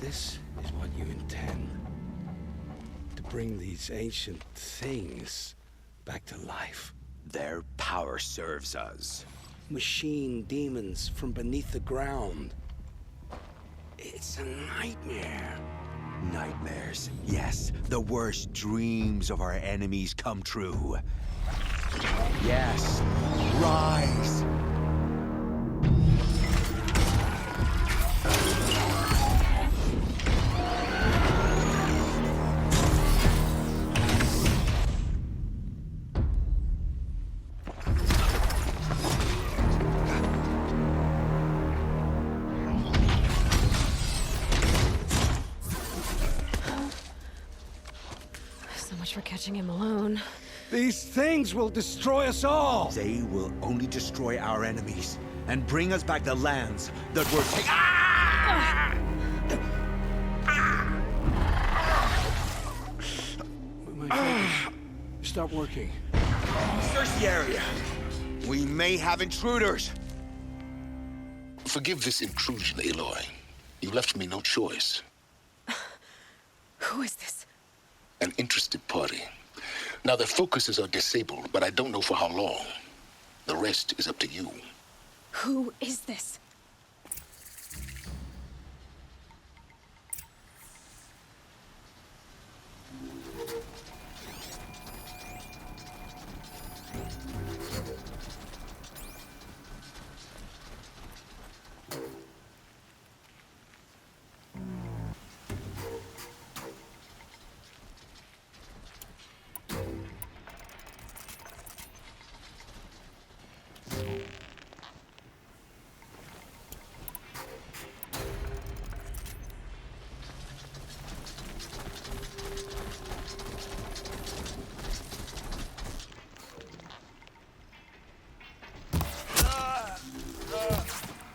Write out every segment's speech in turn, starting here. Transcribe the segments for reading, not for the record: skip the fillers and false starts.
This is what you intend. To bring these ancient things back to life. Their power serves us. Machine demons from beneath the ground. It's a nightmare. Nightmares. Yes, the worst dreams of our enemies come true. Yes, rise! So much for catching him alone. These things will destroy us all! They will only destroy our enemies and bring us back the lands that were taken. Ah! My focus. Stop working. Search the area. We may have intruders. Forgive this intrusion, Aloy. You left me no choice. Who is this? An interested party. Now, their focuses are disabled, but I don't know for how long. The rest is up to you. Who is this?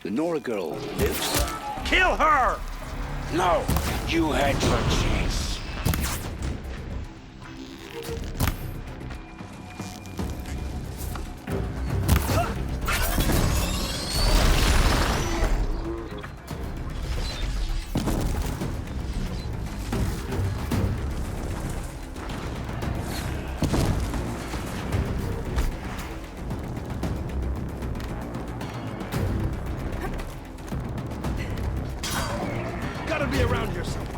The Nora girl lives. Kill her! No! You had your chance. Gotta be around here somewhere.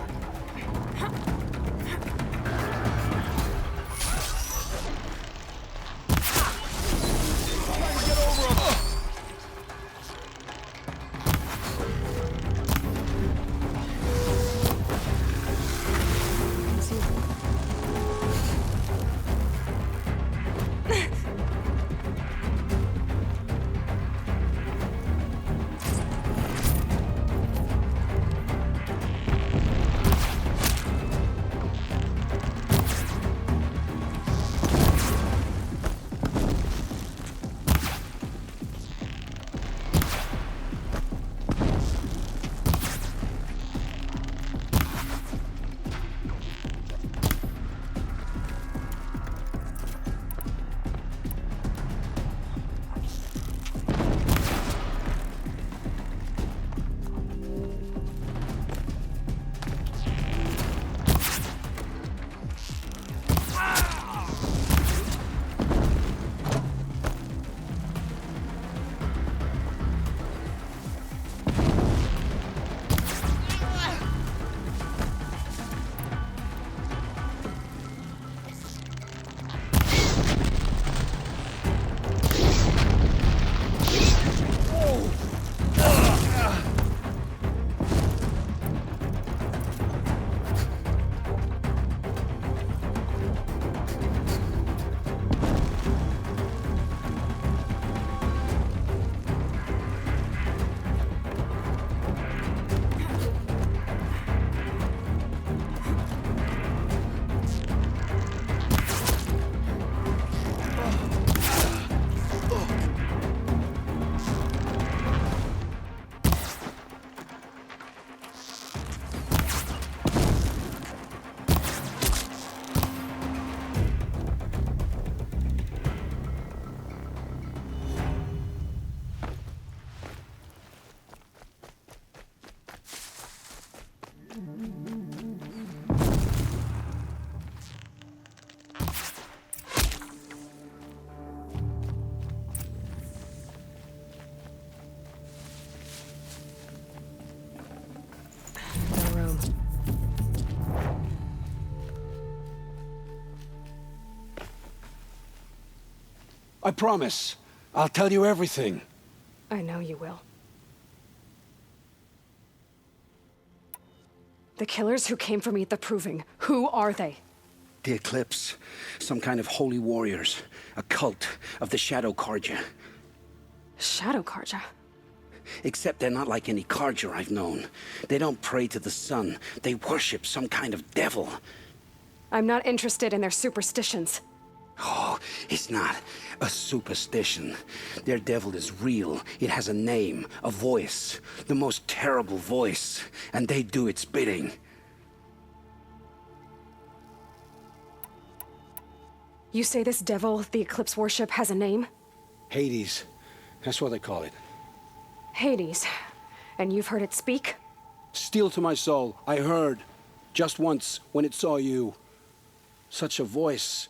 I promise. I'll tell you everything. I know you will. The killers who came for me at the Proving, who are they? The Eclipse. Some kind of holy warriors. A cult of the Shadow Carja. Shadow Carja? Except they're not like any Carja I've known. They don't pray to the sun. They worship some kind of devil. I'm not interested in their superstitions. Oh, it's not a superstition. Their devil is real. It has a name, a voice. The most terrible voice. And they do its bidding. You say this devil the Eclipse worship has a name? Hades. That's what they call it. Hades. And you've heard it speak? Steel to my soul. I heard. Just once, when it saw you. Such a voice.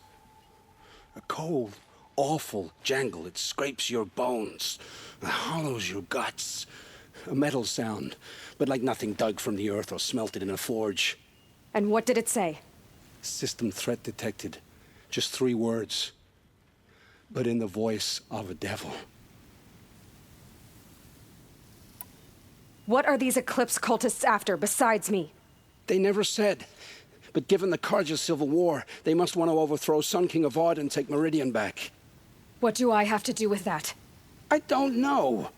A cold, awful jangle. It scrapes your bones. It hollows your guts. A metal sound, but like nothing dug from the earth or smelted in a forge. And what did it say? System threat detected. Just 3 words. But in the voice of a devil. What are these Eclipse cultists after, besides me? They never said. But given the Carja civil war, they must want to overthrow Sun King Avad and take Meridian back. What do I have to do with that? I don't know.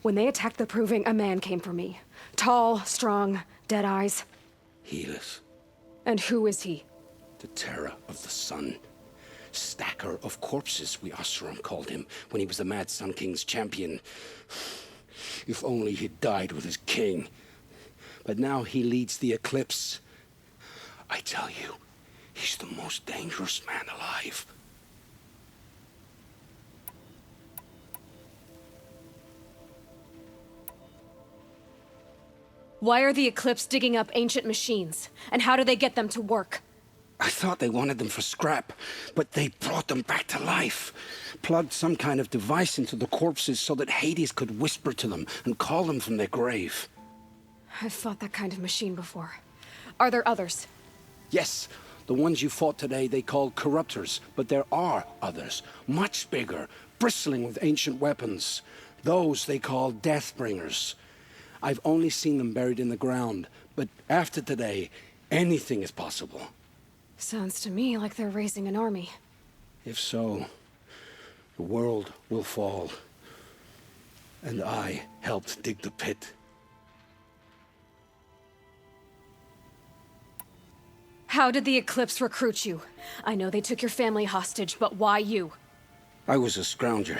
When they attacked the Proving, a man came for me. Tall, strong, dead eyes. Helis, And who is he? the terror of the sun. Stacker of corpses, we Oseram called him, when he was the Mad Sun King's champion. If only he'd died with his king. But now he leads the Eclipse. I tell you, he's the most dangerous man alive. Why are the Eclipse digging up ancient machines? And how do they get them to work? I thought they wanted them for scrap, but they brought them back to life. Plugged some kind of device into the corpses so that Hades could whisper to them and call them from their grave. I've fought that kind of machine before. Are there others? Yes, the ones you fought today they called corruptors, but there are others, much bigger, bristling with ancient weapons. Those they call Deathbringers. I've only seen them buried in the ground, but after today, anything is possible. Sounds to me like they're raising an army. If so, the world will fall. And I helped dig the pit. How did the Eclipse recruit you? I know they took your family hostage, but why you? I was a scrounger,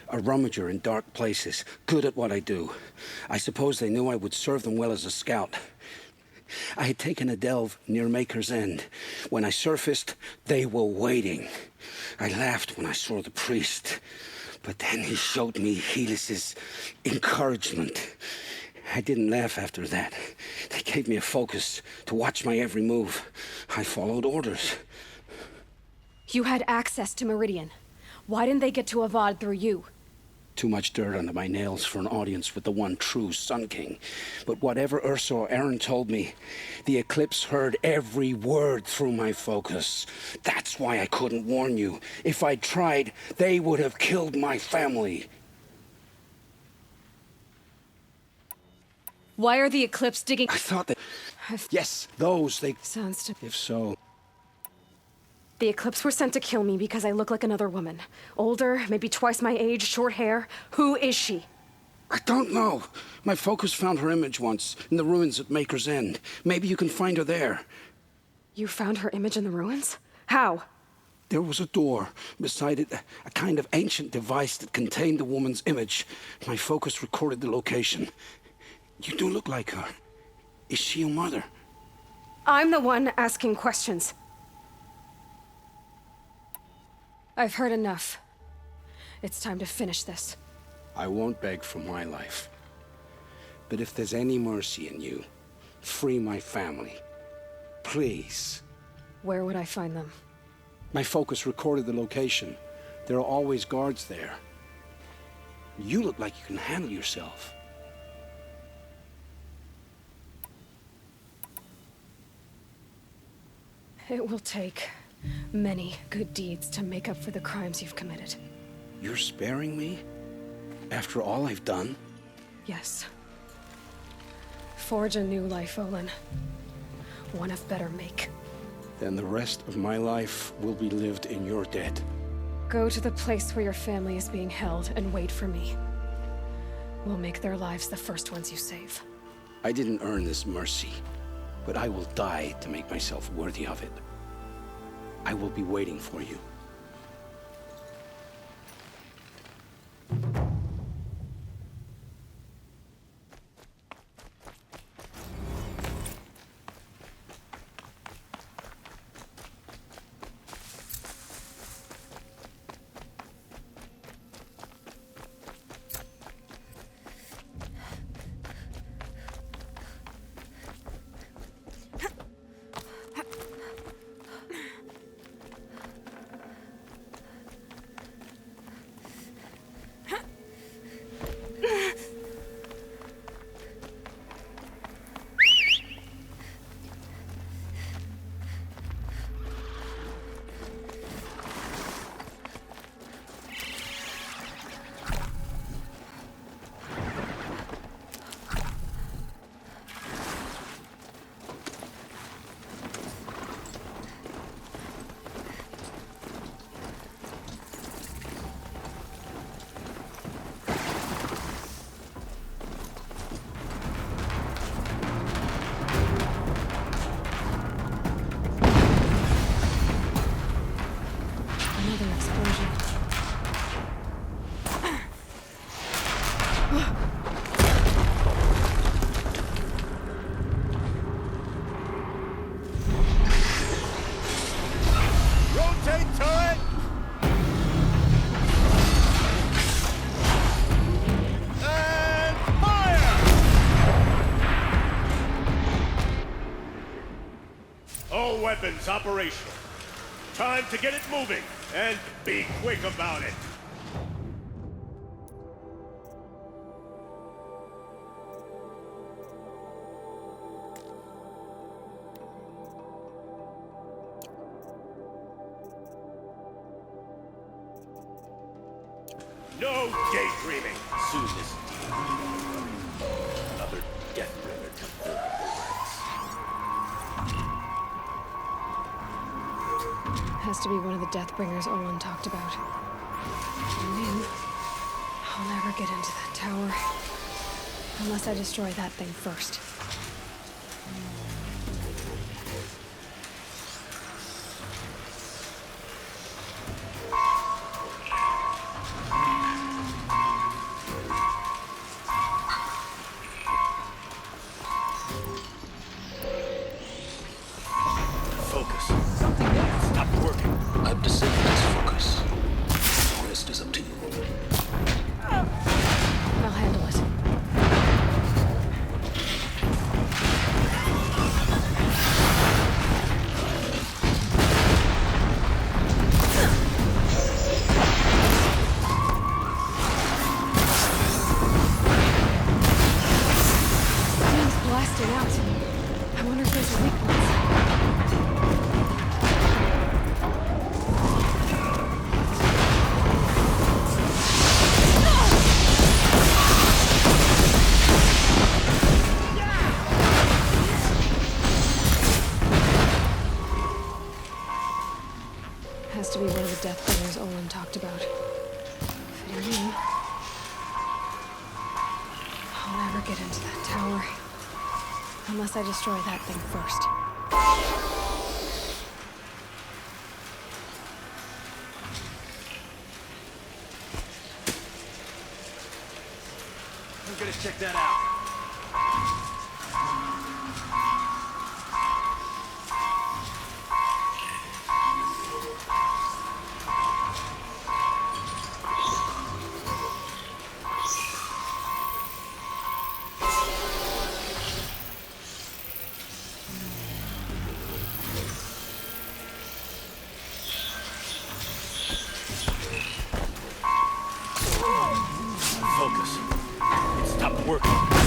a rummager in dark places, good at what I do. I suppose they knew I would serve them well as a scout. I had taken a delve near Maker's End. When I surfaced, they were waiting. I laughed when I saw the priest, but then he showed me Helis's encouragement. I didn't laugh after that. They gave me a focus to watch my every move. I followed orders. You had access to Meridian. Why didn't they get to Avad through you? Too much dirt under my nails for an audience with the one true Sun King. But whatever Ursa or Aaron told me, the Eclipse heard every word through my focus. That's why I couldn't warn you. If I'd tried, they would have killed my family. Why are the Eclipse digging— I thought that... I've- Yes, those, they... Sounds to— If so... The Eclipse were sent to kill me because I look like another woman. Older, maybe twice my age, short hair. Who is she? I don't know. My focus found her image once, in the ruins at Maker's End. Maybe you can find her there. You found her image in the ruins? How? There was a door. Beside it, a kind of ancient device that contained the woman's image. My focus recorded the location. You do look like her. Is she your mother? I'm the one asking questions. I've heard enough. It's time to finish this. I won't beg for my life. But if there's any mercy in you, free my family. Please. Where would I find them? My focus recorded the location. There are always guards there. You look like you can handle yourself. It will take many good deeds to make up for the crimes you've committed. You're sparing me? After all I've done? Yes. Forge a new life, Olin. One of better make. Then the rest of my life will be lived in your debt. Go to the place where your family is being held and wait for me. We'll make their lives the first ones you save. I didn't earn this mercy, but I will die to make myself worthy of it. I will be waiting for you. Weapons operational. Time to get it moving, and be quick about it. No daydreaming. Soon this another death bringer confirmed. Has to be one of the Deathbringers Olin talked about. I knew I'll never get into that tower unless I destroy that thing first. I've disabled his focus. The rest is up to you. I'll handle it. Beam's blasting out. I wonder if there's a weak point. Has to be one of the Deathbringers Olin talked about. Fitting in. I'll never get into that tower unless I destroy that thing first. I'm gonna check that out. Focus. It stopped working.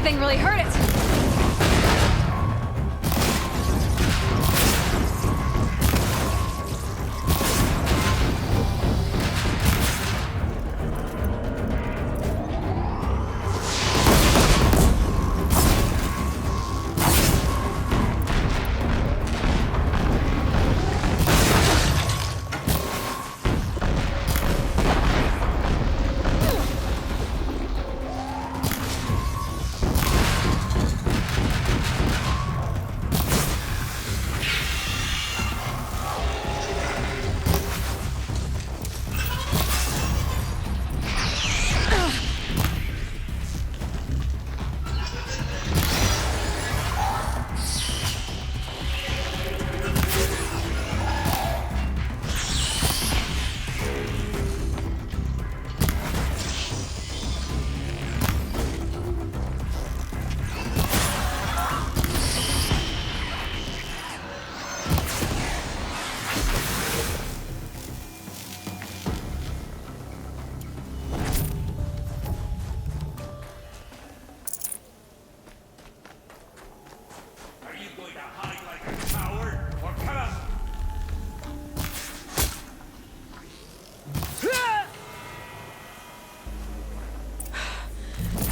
thing really hurt it!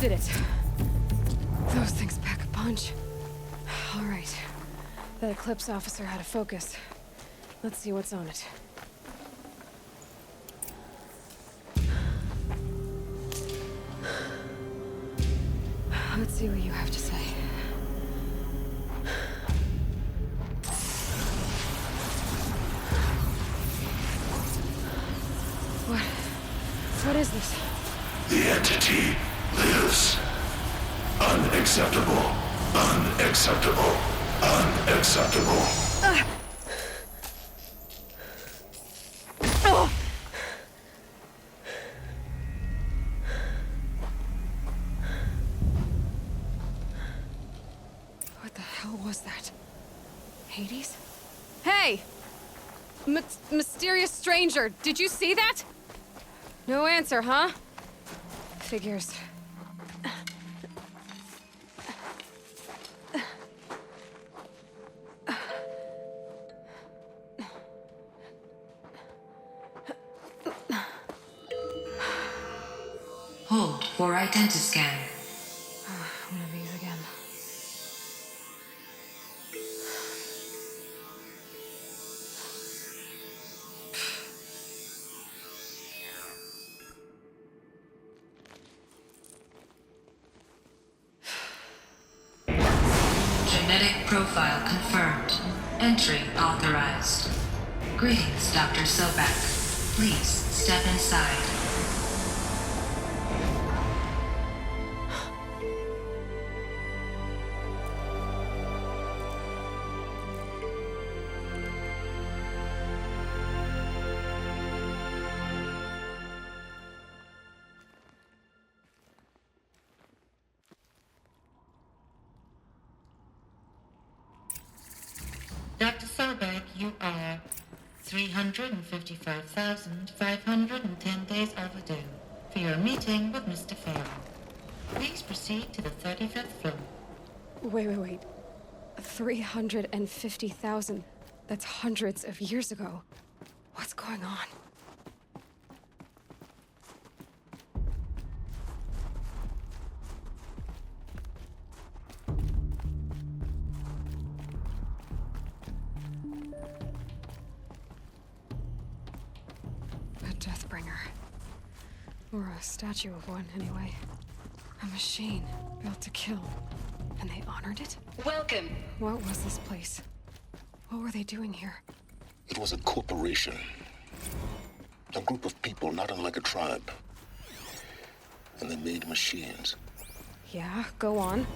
Did it. Those things pack a punch. All right. That Eclipse officer had a focus. Let's see what's on it. Let's see what you have to say. What is this? The entity lives. Unacceptable. Unacceptable. Unacceptable. What the hell was that? Hades? Hey! Mysterious stranger, did you see that? No answer, huh? Figures. Hold for identiscan. One of these again. Genetic profile confirmed. Entry authorized. Greetings, Dr. SOBECK. Please step inside. Dr. SOBECK, you are 355,510 days overdue for your meeting with Mr. Farrell. Please proceed to the 35th floor. Wait. 350,000. That's hundreds of years ago. What's going on? A Deathbringer. Or a statue of one, anyway. A machine built to kill. And they honored it? Welcome. What was this place? What were they doing here? It was a corporation. A group of people not unlike a tribe. And they made machines. Yeah, go on.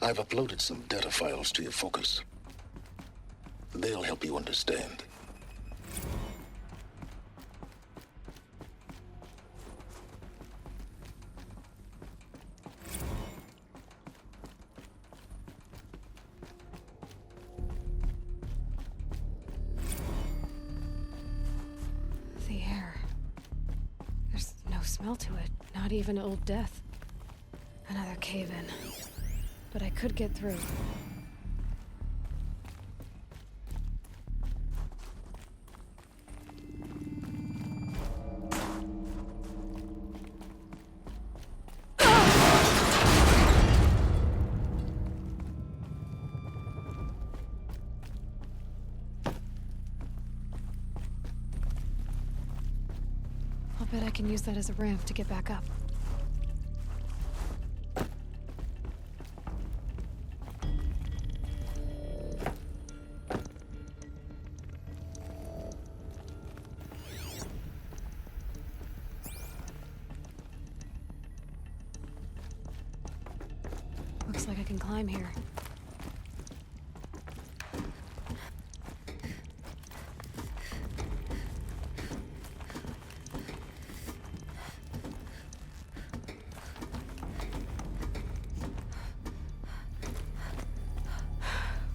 I've uploaded some data files to your focus. They'll help you understand. The air. There's no smell to it. Not even Old Death. Another cave-in. but I could get through. I'll bet I can use that as a ramp to get back up. Looks like I can climb here.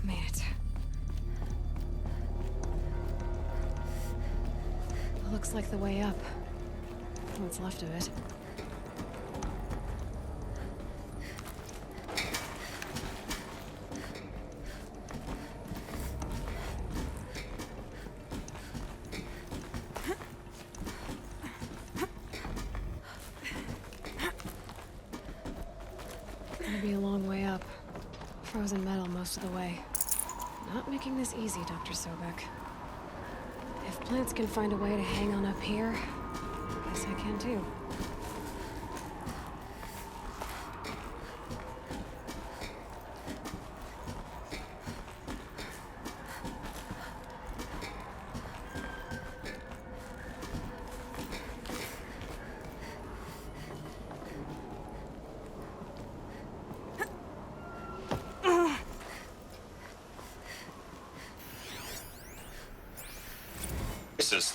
Made it. Looks like the way up. What's left of it. Gonna be a long way up. Frozen metal most of the way. Not making this easy, Dr. Sobeck. If plants can find a way to hang on up here, I guess I can too.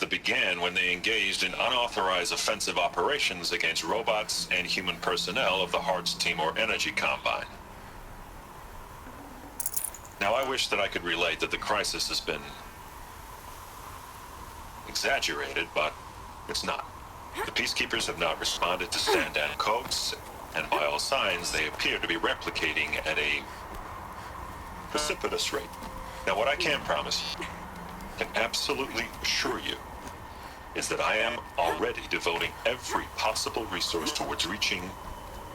That began when they engaged in unauthorized offensive operations against robots and human personnel of the Hearts Timor Energy Combine. Now, I wish that I could relate that the crisis has been exaggerated, but it's not. The Peacekeepers have not responded to stand-down codes, and by all signs, they appear to be replicating at a precipitous rate. Now, what I can promise you, can absolutely assure you, is that I am already devoting every possible resource towards reaching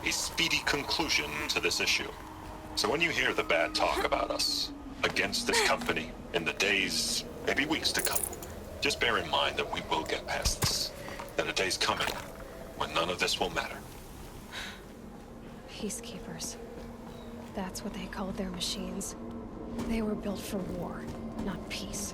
a speedy conclusion to this issue. So when you hear the bad talk about us against this company in the days, maybe weeks to come, just bear in mind that we will get past this. That a day's coming when none of this will matter. Peacekeepers. That's what they called their machines. They were built for war, not peace.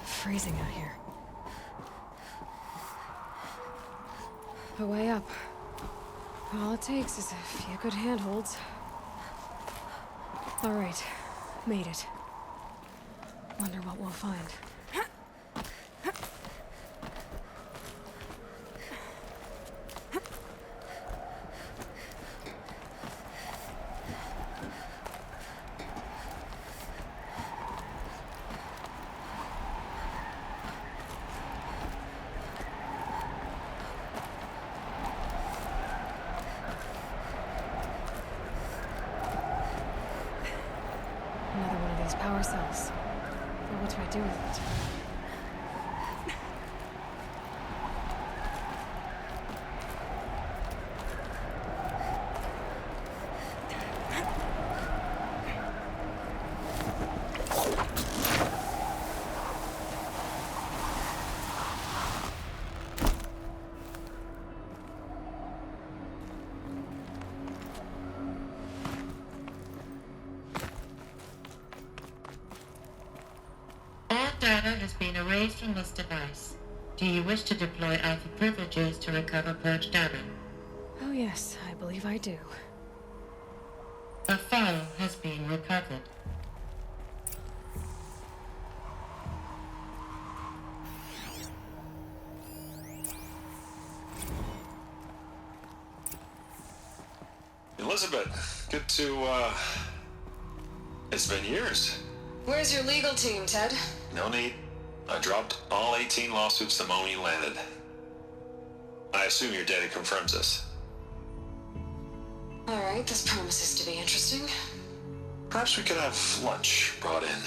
Freezing out here. A way up. All it takes is a few good handholds. All right, made it. Wonder what we'll find. these power cells. But what do I do with it? Data has been erased from this device. Do you wish to deploy Alpha privileges to recover purged data? Oh yes, I believe I do. A file has been recovered. Elizabeth, good to, it's been years. Where's your legal team, Ted? No need. I dropped all 18 lawsuits the moment you landed. I assume your data confirms this. Alright, this promises to be interesting. Perhaps we could have lunch brought in.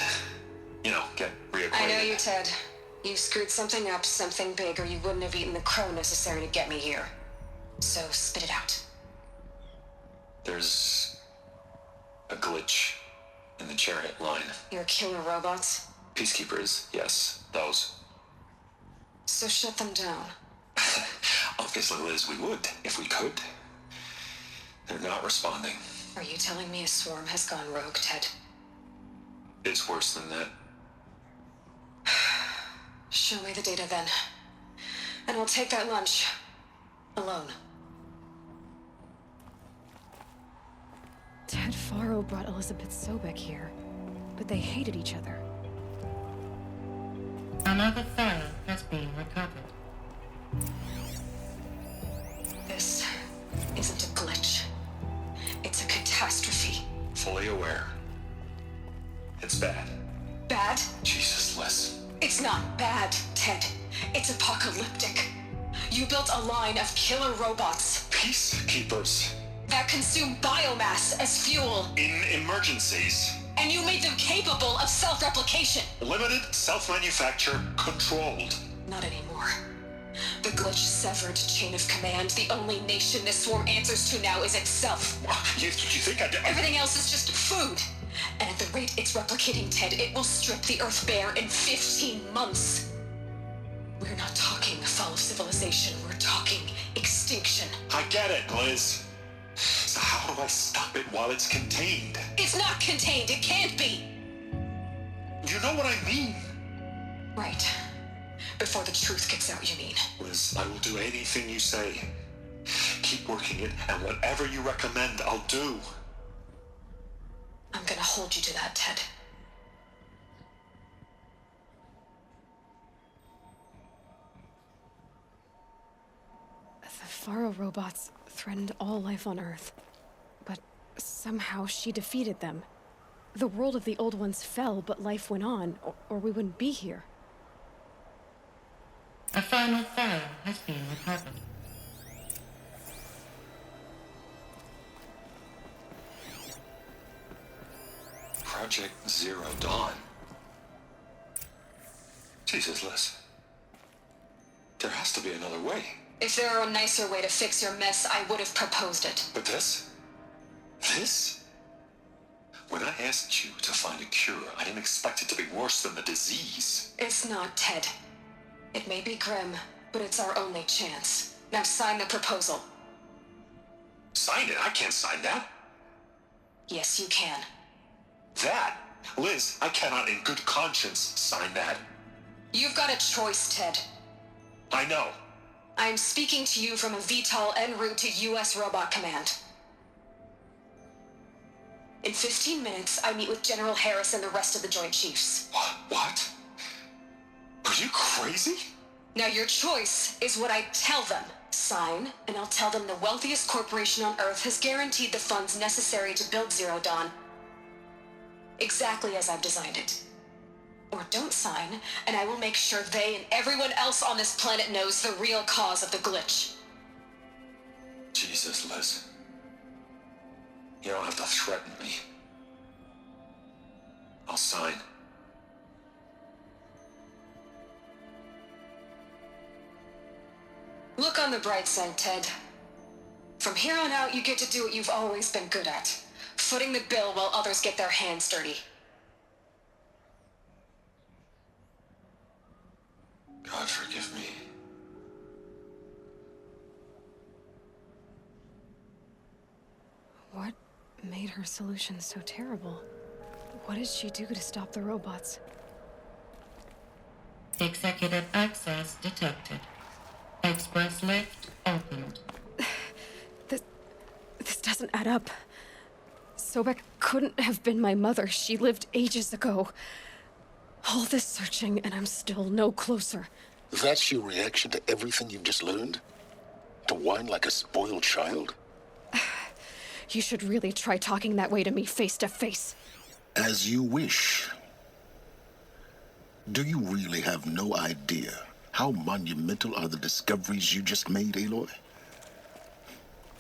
You know, get reacquainted. I know you, Ted. You screwed something up, something big, or you wouldn't have eaten the crow necessary to get me here. So, spit it out. There's a glitch in the chariot line. Your killer robots? Peacekeepers, yes, those. So shut them down. Obviously, Liz, we would, if we could. They're not responding. Are you telling me a swarm has gone rogue, Ted? It's worse than that. Show me the data then. And I'll take that lunch. Alone. Ted Faro brought Elisabet SOBECK here, but they hated each other. Another file has been recovered. This isn't a glitch. It's a catastrophe. Fully aware. It's bad. Bad? Jesus, Liz. It's not bad, Ted. It's apocalyptic. You built a line of killer robots Peacekeepers. that consume biomass as fuel, In emergencies. and you made them capable of self-replication. Limited, self-manufacture, controlled. Not anymore. The glitch severed chain of command. The only nation this swarm answers to now is itself. You think I did? Everything else is just food. And at the rate it's replicating, Ted, it will strip the Earth bare in 15 months. We're not talking fall of civilization. We're talking extinction. I get it, Liz. So how do I stop it while it's contained? It's not contained. It can't be. You know what I mean? Right. Before the truth gets out, you mean? Liz, I will do anything you say. Keep working it, and whatever you recommend, I'll do. I'm gonna hold you to that, Ted. The Faro robots threatened all life on Earth. But somehow she defeated them. The world of the old ones fell, but life went on, or we wouldn't be here. A final file has been recovered. Project Zero Dawn. Jesus, Liz. There has to be another way. If there were a nicer way to fix your mess, I would have proposed it. But this? This? When I asked you to find a cure, I didn't expect it to be worse than the disease. It's not, Ted. It may be grim, but it's our only chance. Now sign the proposal. Sign it? I can't sign that. Yes, you can. That? Liz, I cannot in good conscience sign that. You've got a choice, Ted. I know. I'm speaking to you from a VTOL en route to U.S. Robot Command. In 15 minutes, I meet with General Harris and the rest of the Joint Chiefs. What? Are you crazy? Now your choice is what I tell them. Sign, and I'll tell them the wealthiest corporation on Earth has guaranteed the funds necessary to build Zero Dawn. Exactly as I've designed it. Or don't sign, and I will make sure they and everyone else on this planet knows the real cause of the glitch. Jesus, Liz. You don't have to threaten me. I'll sign. Look on the bright side, Ted. From here on out, you get to do what you've always been good at. Footing the bill while others get their hands dirty. God forgive me. What made her solution so terrible? What did she do to stop the robots? Executive access detected. Express lift opened. This doesn't add up. SOBECK couldn't have been my mother. She lived ages ago. All this searching, and I'm still no closer. That's your reaction to everything you've just learned? To whine like a spoiled child? You should really try talking that way to me face to face. As you wish. Do you really have no idea how monumental are the discoveries you just made, Aloy?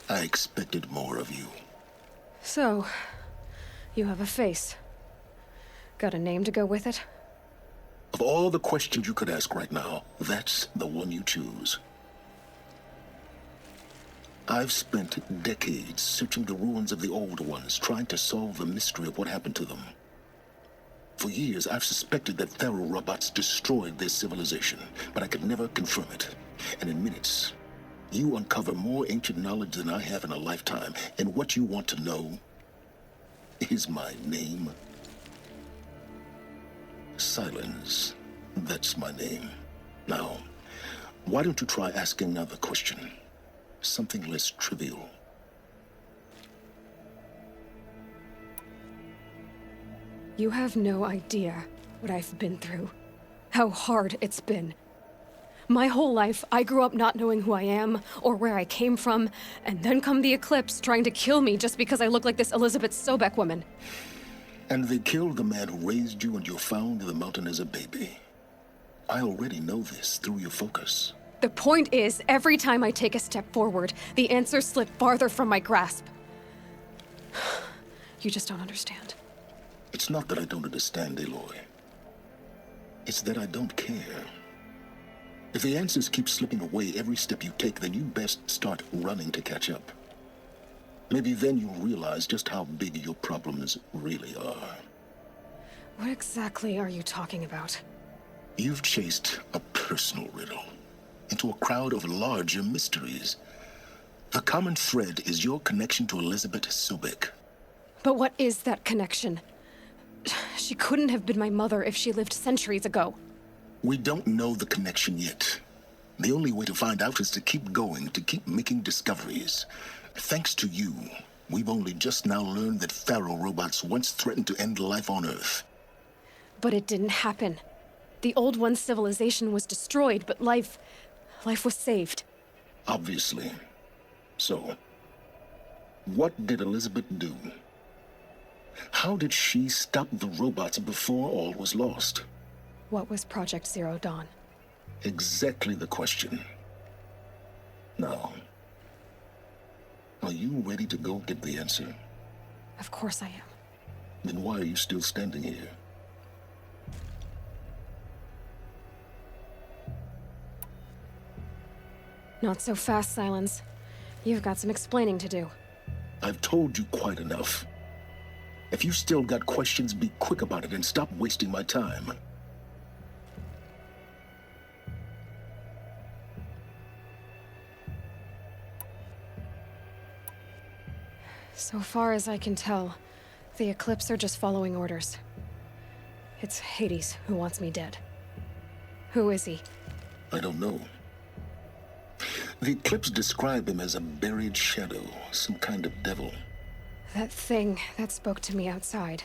I expected more of you. So, you have a face. Got a name to go with it? Of all the questions you could ask right now, that's the one you choose. I've spent decades searching the ruins of the old ones, trying to solve the mystery of what happened to them. For years, I've suspected that feral robots destroyed their civilization, but I could never confirm it. And in minutes, you uncover more ancient knowledge than I have in a lifetime, and what you want to know is my name. Silence. That's my name. Now, why don't you try asking another question? Something less trivial. You have no idea what I've been through. How hard it's been. My whole life, I grew up not knowing who I am or where I came from, and then come the Eclipse trying to kill me just because I look like this ELISABET SOBECK woman. And they killed the man who raised you and you found in the mountain as a baby. I already know this through your focus. The point is, every time I take a step forward, the answers slip farther from my grasp. You just don't understand. It's not that I don't understand, Aloy. It's that I don't care. If the answers keep slipping away every step you take, then you best start running to catch up. Maybe then you'll realize just how big your problems really are. What exactly are you talking about? You've chased a personal riddle into a crowd of larger mysteries. The common thread is your connection to ELISABET SOBECK. But what is that connection? She couldn't have been my mother if she lived centuries ago. We don't know the connection yet. The only way to find out is to keep going, to keep making discoveries. Thanks to you, we've only just now learned that feral robots once threatened to end life on Earth. But it didn't happen. The old one's civilization was destroyed, but life was saved. Obviously. So, what did ELISABET do? How did she stop the robots before all was lost? What was Project Zero Dawn? Exactly the question. Now, are you ready to go get the answer? Of course I am. Then why are you still standing here? Not so fast, Silence. You've got some explaining to do. I've told you quite enough. If you still got questions, be quick about it and stop wasting my time. So far as I can tell, the Eclipse are just following orders. It's Hades who wants me dead. Who is he? I don't know. The Eclipse describe him as a buried shadow, some kind of devil. That thing that spoke to me outside,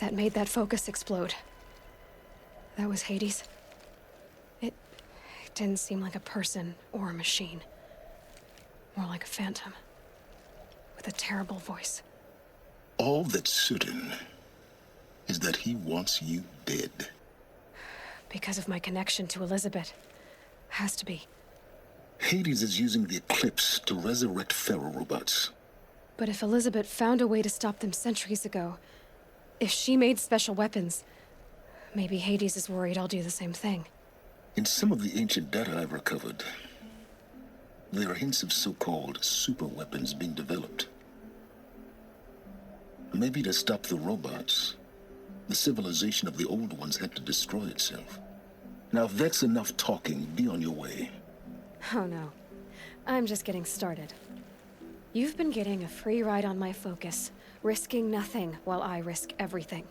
that made that focus explode. That was Hades. It didn't seem like a person or a machine. More like a phantom. With a terrible voice. All that's certain is that he wants you dead. Because of my connection to ELISABET. Has to be. Hades is using the Eclipse to resurrect feral robots. But if ELISABET found a way to stop them centuries ago, If she made special weapons, maybe Hades is worried I'll do the same thing. In some of the ancient data I've recovered, there are hints of so-called super weapons being developed. Maybe to stop the robots, the civilization of the old ones had to destroy itself. Now, if that's enough talking, be on your way. Oh no. I'm just getting started. You've been getting a free ride on my focus, risking nothing while I risk everything.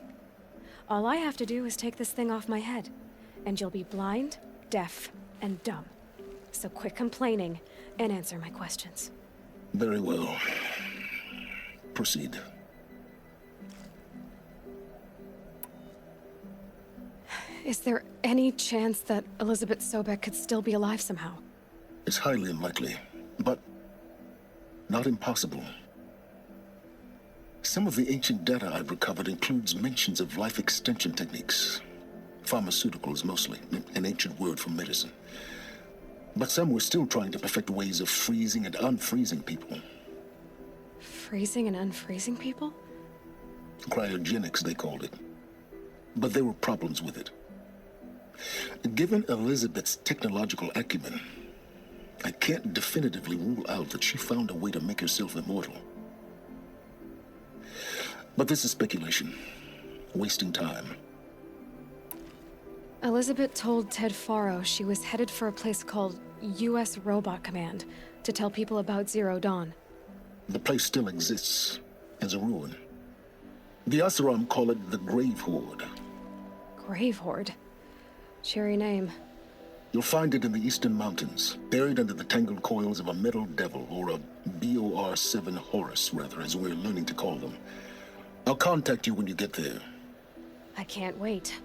All I have to do is take this thing off my head, and you'll be blind, deaf, and dumb. So quit complaining and answer my questions. Very well. Proceed. Is there any chance that Elisabet Sobeck could still be alive somehow? It's highly unlikely, but not impossible. Some of the ancient data I've recovered includes mentions of life extension techniques. Pharmaceuticals, mostly, an ancient word for medicine. But some were still trying to perfect ways of freezing and unfreezing people. Freezing and unfreezing people? Cryogenics, they called it. But there were problems with it. Given Elisabet's technological acumen, I can't definitively rule out that she found a way to make herself immortal. But this is speculation. Wasting time. Elisabet told Ted Faro she was headed for a place called U.S. Robot Command to tell people about Zero Dawn. The place still exists as a ruin. The Asaram call it the Grave Horde. Grave Horde? Cheery name. You'll find it in the Eastern Mountains, buried under the tangled coils of a metal devil, or a BOR-7 Horus, rather, as we're learning to call them. I'll contact you when you get there. I can't wait.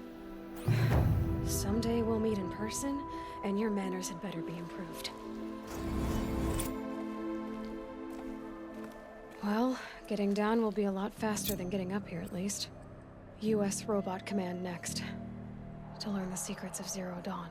Someday we'll meet in person, and your manners had better be improved. Well, getting down will be a lot faster than getting up here, at least. U.S. Robot Command next. To learn the secrets of Zero Dawn.